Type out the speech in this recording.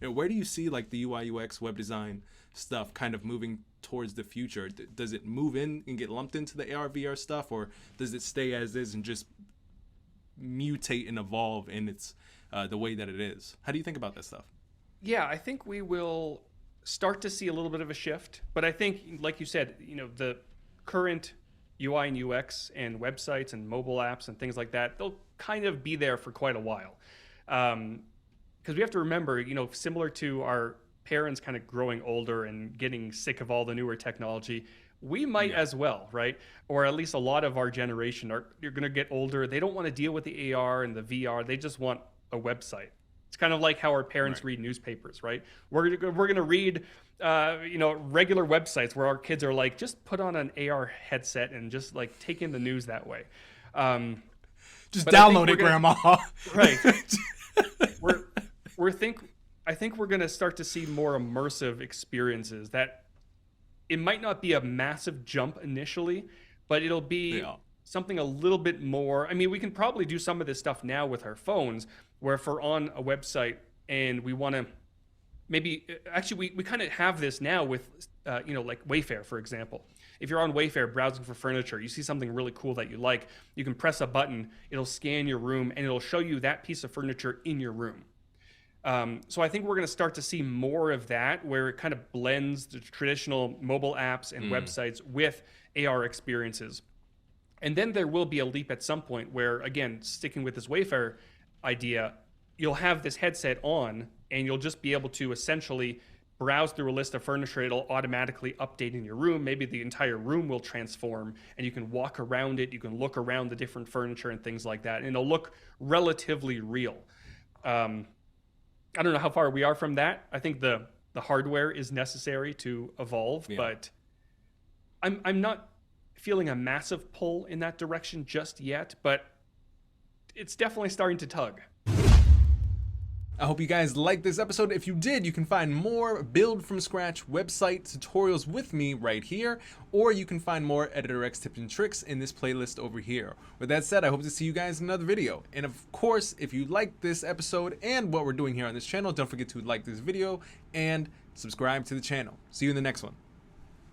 Where do you see like the UI UX web design stuff kind of moving towards the future? Does it move in and get lumped into the AR VR stuff, or does it stay as is and just mutate and evolve in its the way that it is? How do you think about that stuff? Yeah, I think we will start to see a little bit of a shift, but I think, like you said, the current UI and UX and websites and mobile apps and things like that, they'll kind of be there for quite a while. Because we have to remember, similar to our parents kind of growing older and getting sick of all the newer technology, we might as well, right? Or at least a lot of our generation you're going to get older. They don't want to deal with the AR and the VR. They just want a website. It's kind of like how our parents read newspapers, right? We're going to read, regular websites where our kids are like, just put on an AR headset and just like take in the news that way. Just download it, Grandma. Right. I think we're going to start to see more immersive experiences that it might not be a massive jump initially, but it'll be something a little bit more. I mean, we can probably do some of this stuff now with our phones, where if we're on a website and we want to we kind of have this now with, like Wayfair, for example. If you're on Wayfair browsing for furniture, you see something really cool that you like, you can press a button, it'll scan your room, and it'll show you that piece of furniture in your room. So I think we're going to start to see more of that, where it kind of blends the traditional mobile apps and websites with AR experiences. And then there will be a leap at some point where, again, sticking with this Wayfair idea, you'll have this headset on and you'll just be able to essentially browse through a list of furniture. It'll automatically update in your room. Maybe the entire room will transform and you can walk around it. You can look around the different furniture and things like that. And it'll look relatively real. I don't know how far we are from that. I think the hardware is necessary to evolve, but I'm not feeling a massive pull in that direction just yet, but it's definitely starting to tug. I hope you guys liked this episode. If you did, you can find more build from scratch website tutorials with me right here, or you can find more EditorX tips and tricks in this playlist over here. With that said, I hope to see you guys in another video. And of course, if you liked this episode and what we're doing here on this channel, don't forget to like this video and subscribe to the channel. See you in the next one.